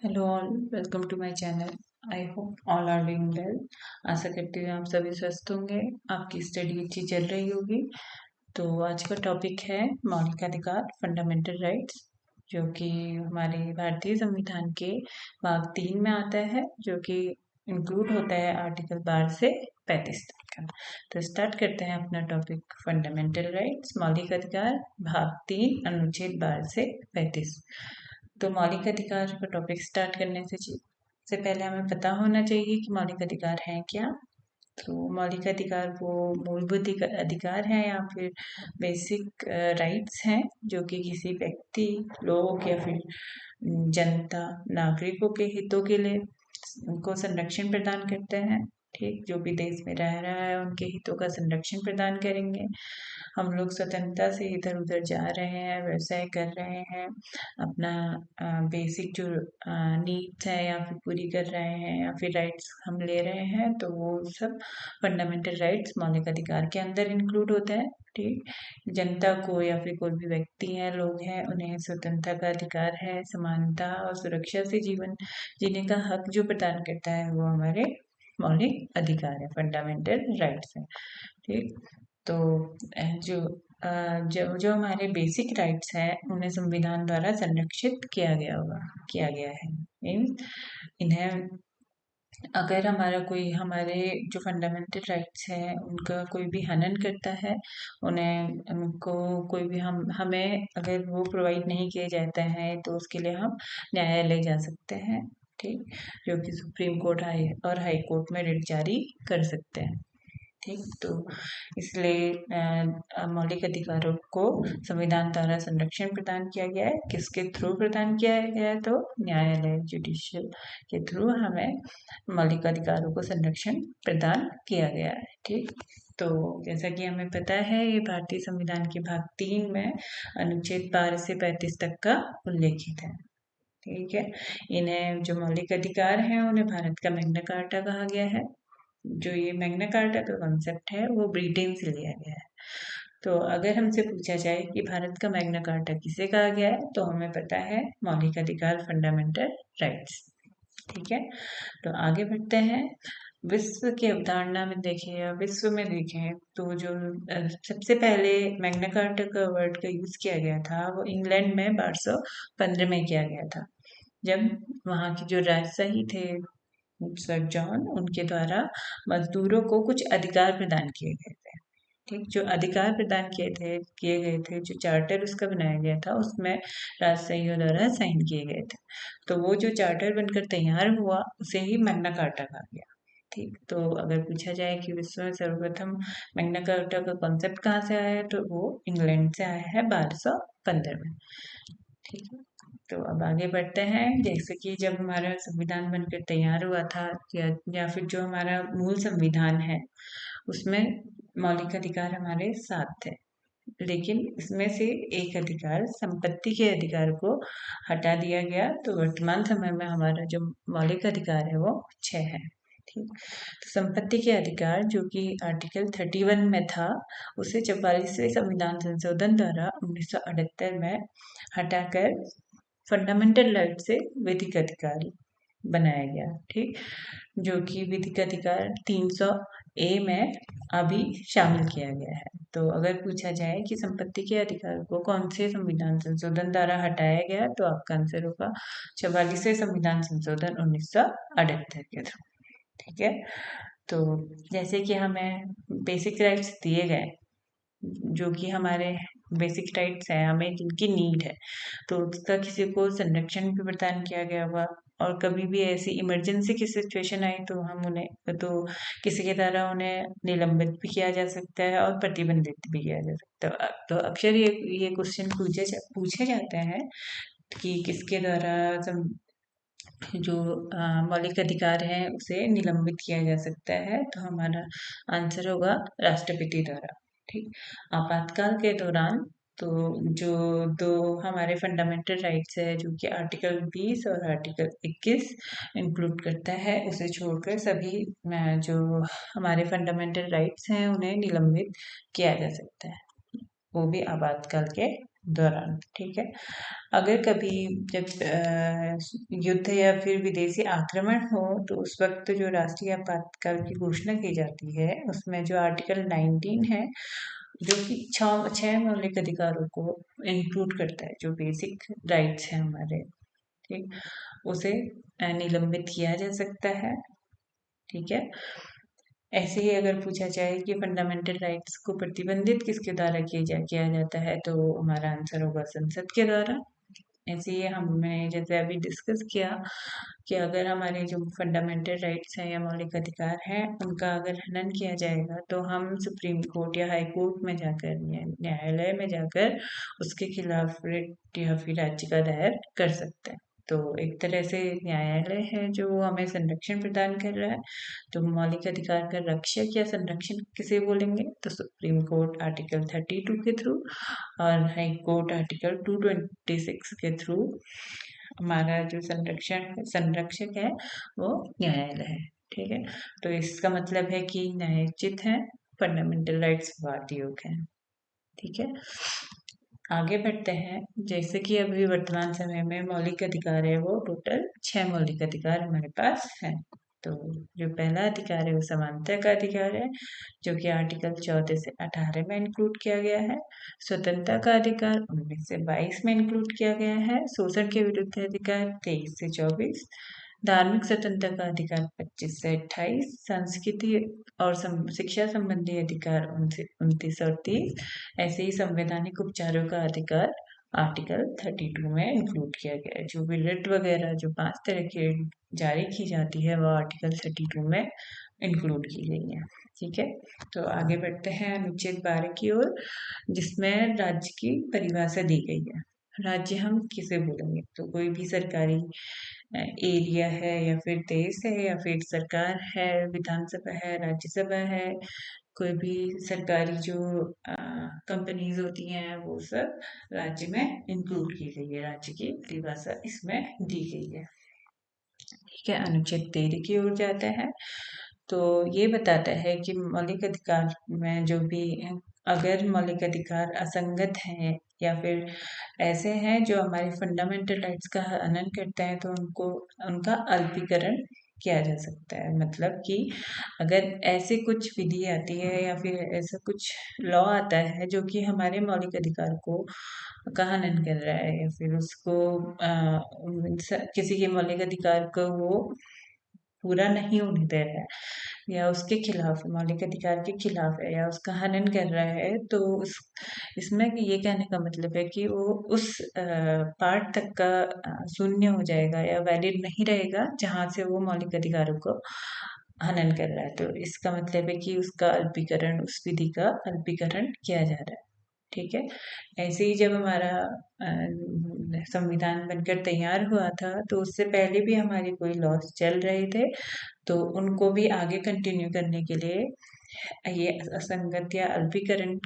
Hello all, welcome to my channel. I hope all are doing well. आशा करती हूँ आप सभी स्वस्थ होंगे, आपकी स्टडी अच्छी चल रही होगी। तो आज का टॉपिक है मौलिक अधिकार, फंडामेंटल राइट्स, जो कि हमारे भारतीय संविधान के भाग 3 में आता है, जो कि इंक्लूड होता है आर्टिकल 12 से 35 तक का। तो स्टार्ट करते हैं अपना टॉपिक, फंडामेंटल राइट्स, मौलिक अधिकार, भाग 3, अनुच्छेद 12 से 35। तो मौलिक अधिकार का टॉपिक स्टार्ट करने से पहले हमें पता होना चाहिए कि मौलिक अधिकार हैं क्या। तो मौलिक अधिकार वो मूलभूत अधिकार हैं या फिर बेसिक राइट्स हैं, जो कि किसी व्यक्ति, लोग या फिर जनता, नागरिकों के हितों के लिए उनको संरक्षण प्रदान करते हैं। ठीक, जो भी देश में रह रहा है उनके हितों का संरक्षण प्रदान करेंगे। हम लोग स्वतंत्रता से इधर उधर जा रहे हैं, व्यवसाय कर रहे हैं, अपना बेसिक जो नीड्स है या फिर पूरी कर रहे हैं या फिर राइट्स हम ले रहे हैं, तो वो सब फंडामेंटल राइट्स मौलिक अधिकार के अंदर इंक्लूड होते हैं। ठीक, जनता को या फिर कोई भी व्यक्ति है, लोग हैं, उन्हें स्वतंत्रता का अधिकार है, समानता और सुरक्षा से जीवन जीने का हक जो प्रदान करता है वो हमारे मौलिक अधिकार है, फंडामेंटल राइट्स है। ठीक, तो जो जो जो हमारे बेसिक राइट्स हैं उन्हें संविधान द्वारा संरक्षित किया गया है। मीन्स इन्हें, अगर हमारे जो फंडामेंटल राइट्स हैं उनका कोई भी हनन करता है, उन्हें उनको कोई भी हमें अगर वो प्रोवाइड नहीं किए जाते हैं, तो उसके लिए हम न्यायालय जा सकते हैं। ठीक, जो कि सुप्रीम कोर्ट हाई कोर्ट में रिट जारी कर सकते हैं। ठीक, तो इसलिए मौलिक अधिकारों को संविधान द्वारा संरक्षण प्रदान किया गया है। किसके थ्रू प्रदान किया गया है? तो न्यायालय, जुडिशियल के थ्रू हमें मौलिक अधिकारों को संरक्षण प्रदान किया गया है। ठीक, तो जैसा कि हमें पता है, ये भारतीय संविधान के भाग 3 में अनुच्छेद 12 से 35 तक का उल्लेखित है। ठीक है, इन्हें जो मौलिक अधिकार हैं उन्हें भारत का मैग्ना कार्टा कहा गया है। जो ये मैग्ना कार्टा का कॉन्सेप्ट है वो ब्रिटेन से लिया गया है। तो अगर हमसे पूछा जाए कि भारत का मैग्ना कार्टा किसे कहा गया है, तो हमें पता है मौलिक अधिकार, फंडामेंटल राइट्स। ठीक है, तो आगे बढ़ते हैं। विश्व की अवधारणा में देखें या विश्व में देखें, तो जो सबसे पहले मैग्ना कार्टा का वर्ड का यूज किया गया था वो इंग्लैंड में 1215 में किया गया था, जब वहाँ की जो राजशाही थे सर जॉन, उनके द्वारा मजदूरों को कुछ अधिकार प्रदान किए गए थे। ठीक, जो अधिकार प्रदान किए गए थे, जो चार्टर उसका बनाया गया था, उसमें राजशाहियों द्वारा साइन किए गए थे। तो वो जो चार्टर बनकर तैयार हुआ उसे ही मैग्ना कार्टा कहा गया। ठीक, तो अगर पूछा जाए कि विश्व में सर्वप्रथम मैग्ना कार्टा का कॉन्सेप्ट कहाँ से आया है, तो वो इंग्लैंड से आया है 1215 में। ठीक है, तो अब आगे बढ़ते हैं। जैसे कि जब हमारा संविधान बनकर तैयार हुआ था, या फिर जो हमारा मूल संविधान है, उसमें मौलिक अधिकार हमारे 7 थे, लेकिन इसमें से एक अधिकार, संपत्ति के अधिकार को हटा दिया गया। तो वर्तमान समय में हमारा जो मौलिक अधिकार है वो 6 है। ठीक, तो संपत्ति के अधिकार जो कि आर्टिकल 31 में था, उसे 44वें संविधान संशोधन द्वारा 1978 में हटाकर फंडामेंटल राइट से विधिक अधिकार बनाया गया। ठीक, जो कि विधिक अधिकार 300A में अभी शामिल किया गया है। तो अगर पूछा जाए कि संपत्ति के अधिकार को कौन से संविधान संशोधन द्वारा हटाया गया, तो आपका आंसर होगा 44वें संविधान संशोधन 1978 के थ्रू। ठीक है, तो जैसे कि हमें बेसिक राइट्स दिए गए, जो कि हमारे बेसिक राइट्स हैं, हमें जिनकी नीड है, तो उसका किसी को संरक्षण भी प्रदान किया गया होगा। और कभी भी ऐसी इमरजेंसी की सिचुएशन आई तो हम उन्हें, तो किसी के द्वारा उन्हें निलंबित भी किया जा सकता है और प्रतिबंधित भी किया जा सकता है। तो अक्सर ये क्वेश्चन पूछे जाते हैं कि किसके द्वारा जो मौलिक अधिकार है उसे निलंबित किया जा सकता है, तो हमारा आंसर होगा राष्ट्रपति द्वारा। ठीक, आपातकाल के दौरान, तो जो दो हमारे फंडामेंटल राइट्स है, जो कि आर्टिकल 20 और आर्टिकल 21 इंक्लूड करता है, उसे छोड़कर सभी जो हमारे फंडामेंटल राइट्स हैं उन्हें निलंबित किया जा सकता है, वो भी आपातकाल के दौरान। ठीक है, अगर कभी जब युद्ध या फिर विदेशी आक्रमण हो तो उस वक्त जो राष्ट्रीय आपातकाल की घोषणा की जाती है, उसमें जो आर्टिकल 19 है, जो कि छह मौलिक अधिकारों को इंक्लूड करता है, जो बेसिक राइट्स हैं हमारे, ठीक, उसे निलंबित किया जा सकता है। ठीक है, ऐसे ही अगर पूछा जाए कि फंडामेंटल राइट्स को प्रतिबंधित किसके द्वारा किया जाता है, तो हमारा आंसर होगा संसद के द्वारा। ऐसे ही हमने जैसे अभी डिस्कस किया कि अगर हमारे जो फंडामेंटल राइट्स हैं या मौलिक अधिकार हैं, उनका अगर हनन किया जाएगा तो हम सुप्रीम कोर्ट या हाई कोर्ट में जाकर, न्यायालय में जाकर उसके खिलाफ रिट या फिर याचिका दायर कर सकते हैं। तो एक तरह से न्यायालय है जो हमें संरक्षण प्रदान कर रहा है। तो मौलिक अधिकार का रक्षक या संरक्षण किसे बोलेंगे, तो सुप्रीम कोर्ट आर्टिकल 32 के थ्रू और हाई कोर्ट आर्टिकल 226 के थ्रू हमारा जो संरक्षक है वो न्यायालय है। ठीक है, तो इसका मतलब है कि न्यायोचित है, फंडामेंटल राइट्स वाद योग्य है। ठीक है, आगे बढ़ते हैं। जैसे कि अभी वर्तमान समय में मौलिक अधिकार है, वो टोटल 6 मौलिक अधिकार हमारे पास है। तो जो पहला अधिकार है वो समानता का अधिकार है, जो कि आर्टिकल 14 से 18 में इंक्लूड किया गया है। स्वतंत्रता का अधिकार 19 से 22 में इंक्लूड किया गया है। शोषण के विरुद्ध अधिकार 23 से 24। धार्मिक स्वतंत्रता का अधिकार 25 से 28। संस्कृति और शिक्षा संबंधी अधिकार 29 और 30। ऐसे ही संवैधानिक उपचारों का अधिकार आर्टिकल 32 में इंक्लूड किया गया है। जो भी रिट वगैरह जो 5 तरह की जारी की जाती है, वह आर्टिकल 32 में इंक्लूड की गई है। ठीक है, तो आगे बढ़ते हैं अनुच्छेद 12 की ओर, जिसमें राज्य की परिभाषा दी गई है। राज्य हम किसे बोलेंगे, तो कोई भी सरकारी एरिया है या फिर देश है या फिर सरकार है, विधानसभा है, राज्यसभा है, कोई भी सरकारी जो कंपनीज होती हैं, वो सब राज्य में इंक्लूड की गई है। राज्य की परिभाषा इसमें दी गई है। ठीक है, अनुच्छेद 13 की ओर जाता है। तो ये बताता है कि मौलिक अधिकार में जो भी, अगर मौलिक अधिकार असंगत हैं या फिर ऐसे हैं जो हमारे फंडामेंटल राइट्स का हनन करते हैं, तो उनका अल्पीकरण किया जा सकता है। मतलब कि अगर ऐसे कुछ विधि आती है या फिर ऐसा कुछ लॉ आता है जो कि हमारे मौलिक अधिकार को का हनन कर रहा है या फिर उसको किसी के मौलिक अधिकार को वो पूरा नहीं होने दे रहा है या उसके खिलाफ, मौलिक अधिकार के खिलाफ है या उसका हनन कर रहा है, तो इसमें ये कहने का मतलब है कि वो उस पार्ट तक का शून्य हो जाएगा या वैलिड नहीं रहेगा जहां से वो मौलिक अधिकारों को हनन कर रहा है। तो इसका मतलब है कि उसका अल्पीकरण, उस विधि का अल्पीकरण किया जा रहा है। ठीक है, ऐसे ही जब हमारा संविधान बनकर तैयार हुआ था, तो उससे पहले भी हमारे कोई लॉस चल रहे थे, तो उनको भी आगे कंटिन्यू करने के लिए ये असंगत या अल्पीकरण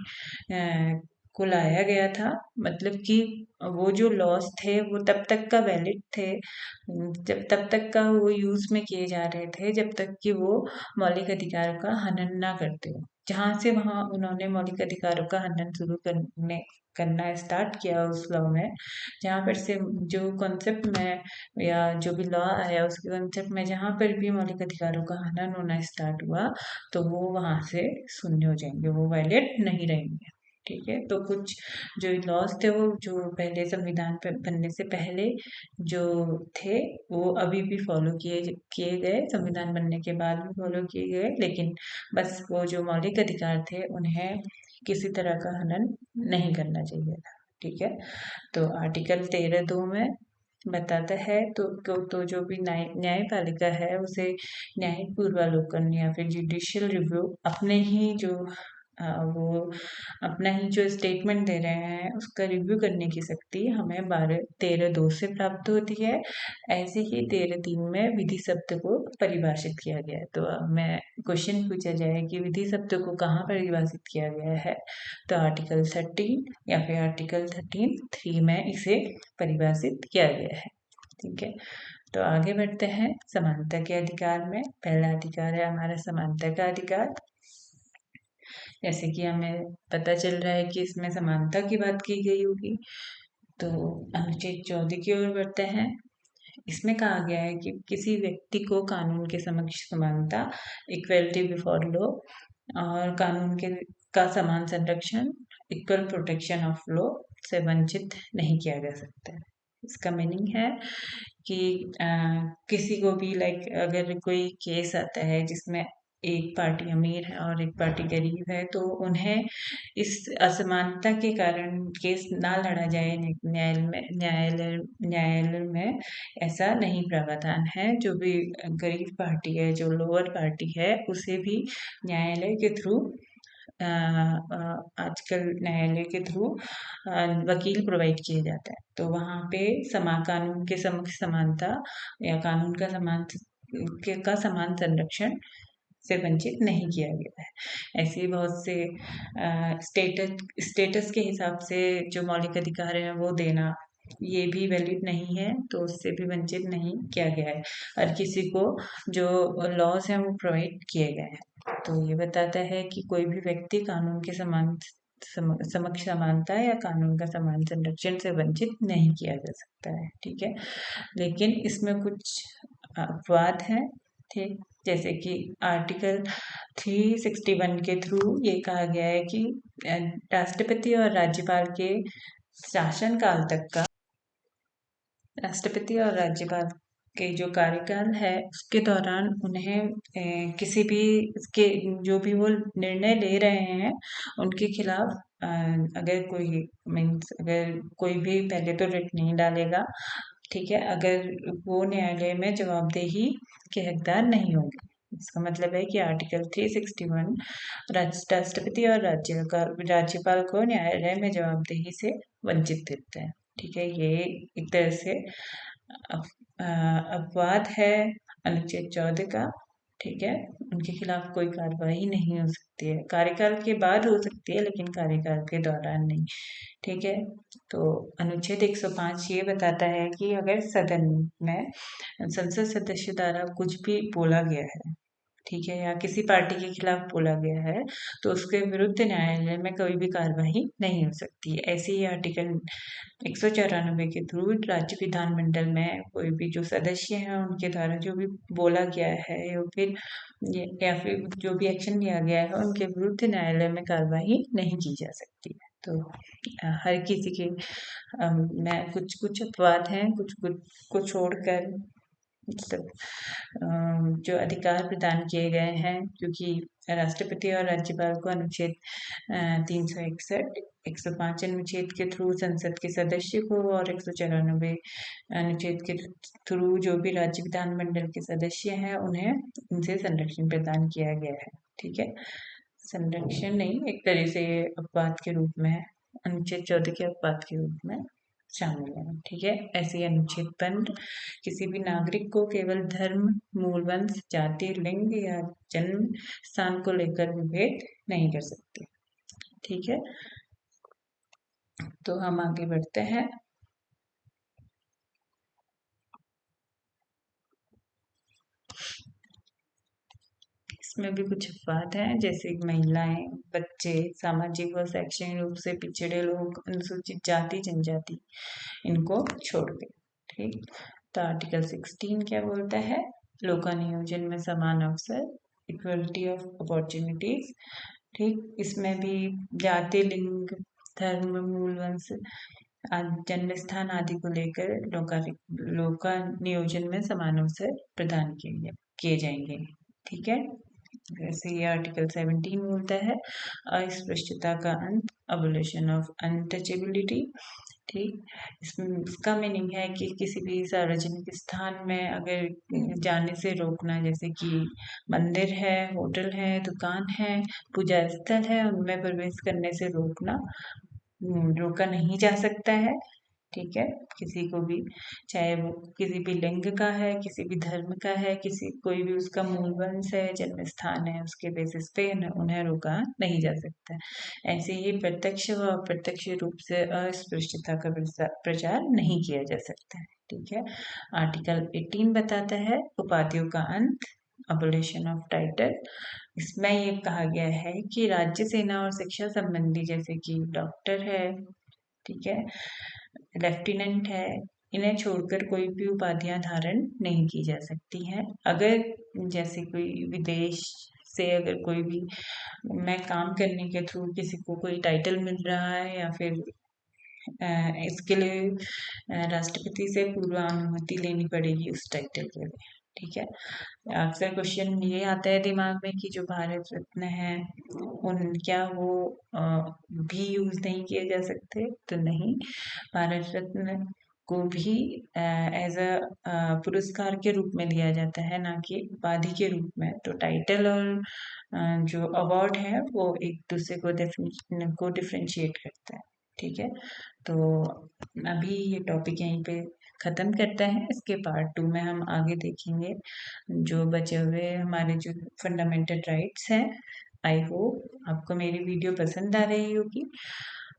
को लाया गया था। मतलब कि वो जो लॉस थे वो तब तक का वैलिड थे, जब तब तक का वो यूज में किए जा रहे थे, जब तक कि वो मौलिक अधिकार का हनन ना करते हो। जहां से वहां उन्होंने मौलिक अधिकारों का हनन शुरू करना स्टार्ट किया उस लॉ में, जहाँ पर से जो कॉन्सेप्ट में या जो भी लॉ आया उसके कॉन्सेप्ट में जहाँ पर भी मौलिक अधिकारों का हनन होना स्टार्ट हुआ, तो वो वहां से शून्य हो जाएंगे, वो वैलिड नहीं रहेंगे। ठीक है, तो कुछ जो लॉज थे वो जो पहले संविधान बनने से पहले जो थे, वो अभी भी फॉलो किए गए, संविधान बनने के बाद भी फॉलो किए गए, लेकिन बस वो जो मौलिक अधिकार थे उन्हें किसी तरह का हनन नहीं करना चाहिए था। ठीक है, तो आर्टिकल 13(2) में बताता है, तो जो भी न्यायपालिका है उसे न्यायिक पूर्वावलोकन या फिर जुडिशियल रिव्यू अपने ही जो वो अपना ही जो स्टेटमेंट दे रहे हैं उसका रिव्यू करने की शक्ति हमें 13(2) से प्राप्त होती है। ऐसे ही 13(3) में विधि शब्द को परिभाषित किया गया है। तो मैं क्वेश्चन पूछा जाए कि विधि शब्द को कहाँ परिभाषित किया गया है, तो आर्टिकल 13 या फिर आर्टिकल 13(3) में इसे परिभाषित किया गया है। ठीक है, तो आगे बढ़ते हैं समानता के अधिकार में। पहला अधिकार है हमारा समानता का अधिकार। जैसे कि हमें पता चल रहा है कि इसमें समानता की बात की गई होगी। तो अनुच्छेद 14 की ओर बढ़ते हैं। इसमें कहा गया है कि किसी व्यक्ति को कानून के समक्ष समानता, इक्वलिटी बिफोर लॉ और कानून के का समान संरक्षण, इक्वल प्रोटेक्शन ऑफ लॉ से वंचित नहीं किया जा सकता है। इसका मीनिंग है कि किसी को भी अगर कोई केस आता है जिसमें एक पार्टी अमीर है और एक पार्टी गरीब है, तो उन्हें इस असमानता के कारण केस ना लड़ा जाए न्यायालय में, ऐसा नहीं प्रावधान है। जो भी गरीब पार्टी है, जो लोअर पार्टी है, उसे भी न्यायालय के थ्रू आजकल न्यायालय के थ्रू वकील प्रोवाइड किए जाते हैं। तो वहाँ पे कानून के समक्ष समानता या कानून का समान संरक्षण से वंचित नहीं किया गया है। ऐसे ही बहुत से स्टेटस के हिसाब से जो मौलिक अधिकार है वो देना, ये भी वैलिड नहीं है, तो उससे भी वंचित नहीं किया गया है। हर किसी को जो लॉज हैं वो प्रोवाइड किए गए हैं। तो ये बताता है कि कोई भी व्यक्ति कानून के समक्ष समानता या कानून का समान संरक्षण से वंचित नहीं किया जा सकता है। ठीक है, लेकिन इसमें कुछ अपवाद हैं। ठीक, जैसे कि आर्टिकल 361 के थ्रू ये कहा गया है कि राष्ट्रपति और राज्यपाल के शासन काल तक का राष्ट्रपति और राज्यपाल के जो कार्यकाल है उसके दौरान उन्हें किसी भी इसके जो भी वो निर्णय ले रहे हैं उनके खिलाफ अगर कोई भी पहले तो रिट नहीं डालेगा। ठीक है, अगर वो न्यायालय में जवाबदेही के हकदार नहीं होंगे। इसका मतलब है कि आर्टिकल 361 राष्ट्रपति और राज्यपाल को न्यायालय में जवाबदेही से वंचित देते हैं। ठीक है, ये एक तरह से अपवाद है अनुच्छेद 14 का। ठीक है, उनके खिलाफ कोई कार्रवाई नहीं हो सकती है। कार्यकाल के बाद हो सकती है, लेकिन कार्यकाल के दौरान नहीं। ठीक है, तो अनुच्छेद 105 ये बताता है कि अगर सदन में संसद सदस्य द्वारा कुछ भी बोला गया है, ठीक है, या किसी पार्टी के खिलाफ बोला गया है, तो उसके विरुद्ध न्यायालय में कोई भी कार्यवाही नहीं हो सकती। ऐसे ही आर्टिकल 194 के थ्रू राज्य विधानमंडल में कोई भी जो सदस्य हैं उनके द्वारा जो भी बोला गया है या फिर जो भी एक्शन लिया गया है उनके विरुद्ध न्यायालय में कार्यवाही नहीं की जा सकती है। तो हर किसी के में कुछ कुछ अपवाद हैं, कुछ कुछ को छोड़कर मतलब जो अधिकार प्रदान किए गए हैं, क्योंकि राष्ट्रपति और राज्यपाल को अनुच्छेद 361, 105 अनुच्छेद के थ्रू संसद के सदस्य को और 194 अनुच्छेद के थ्रू जो भी राज्य विधानमंडल के सदस्य हैं उन्हें इनसे संरक्षण प्रदान किया गया है। ठीक है, संरक्षण नहीं, एक तरह से अपवाद के रूप में, अनुच्छेद 14 के अपवाद के रूप में शामिल है। ठीक है, ऐसे अनुच्छेद बंद किसी भी नागरिक को केवल धर्म, मूल वंश, जाति, लिंग या जन्म स्थान को लेकर विभेद नहीं कर सकते। ठीक है, तो हम आगे बढ़ते हैं। इसमें भी कुछ अपवाद हैं, जैसे महिलाएं, बच्चे, सामाजिक व शैक्षणिक रूप से पिछड़े लोग, अनुसूचित जाति, जनजाति, इनको छोड़ के। ठीक, तो आर्टिकल 16 क्या बोलता है? लोका नियोजन में समान अवसर, इक्वलिटी ऑफ अपॉर्चुनिटीज। ठीक, इसमें भी जाति, लिंग, धर्म, मूल वंश, जन्म स्थान आदि को लेकर लोका नियोजन में समान अवसर प्रदान किए जाएंगे। ठीक है, जैसे ये आर्टिकल 17 बोलता है अस्पृश्यता का अंत, अबोलिशन ऑफ अनटचेबिलिटी। ठीक, इसका मीनिंग है कि किसी भी सार्वजनिक स्थान में अगर जाने से रोकना, जैसे कि मंदिर है, होटल है, दुकान है, पूजा स्थल है, उनमें प्रवेश करने से रोका नहीं जा सकता है। ठीक है, किसी को भी, चाहे वो किसी भी लिंग का है, किसी भी धर्म का है, कोई भी उसका मूल वंश है, जन्म स्थान है, उसके बेसिस पे उन्हें रोका नहीं जा सकता। ऐसे ही प्रत्यक्ष व अप्रत्यक्ष रूप से अस्पृश्यता का प्रचार नहीं किया जा सकता है। ठीक है, आर्टिकल 18 बताता है उपाधियों का अंत अबोलिशन ऑफ टाइटल। इसमें ये कहा गया है कि राज्य, सेना और शिक्षा संबंधी जैसे कि डॉक्टर है, ठीक है, लेफ्टिनेंट है, इन्हें छोड़कर कोई भी उपाधियां धारण नहीं की जा सकती हैं। अगर जैसे कोई विदेश से अगर कोई भी मैं काम करने के थ्रू किसी को कोई टाइटल मिल रहा है या फिर इसके लिए राष्ट्रपति से पूर्व अनुमति लेनी पड़ेगी उस टाइटल के लिए, ठीक है। अक्सर क्वेश्चन ये आता है दिमाग में कि जो भारत रत्न है उन क्या वो भी यूज नहीं किए जा सकते, तो नहीं, भारत रत्न को भी एज अ पुरस्कार के रूप में दिया जाता है, ना कि उपाधि के रूप में। तो टाइटल और जो अवार्ड है वो एक दूसरे को डिफ्रेंशिएट करता है, ठीक है। तो अभी ये टॉपिक यहीं पे ख़त्म करते हैं। इसके पार्ट 2 में हम आगे देखेंगे जो बचे हुए हमारे जो फंडामेंटल राइट्स हैं। आई होप आपको मेरी वीडियो पसंद आ रही होगी,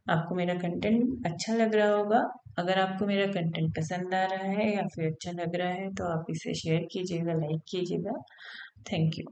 आपको मेरा कंटेंट अच्छा लग रहा होगा। अगर आपको मेरा कंटेंट पसंद आ रहा है या फिर अच्छा लग रहा है तो आप इसे शेयर कीजिएगा, लाइक कीजिएगा। Thank you.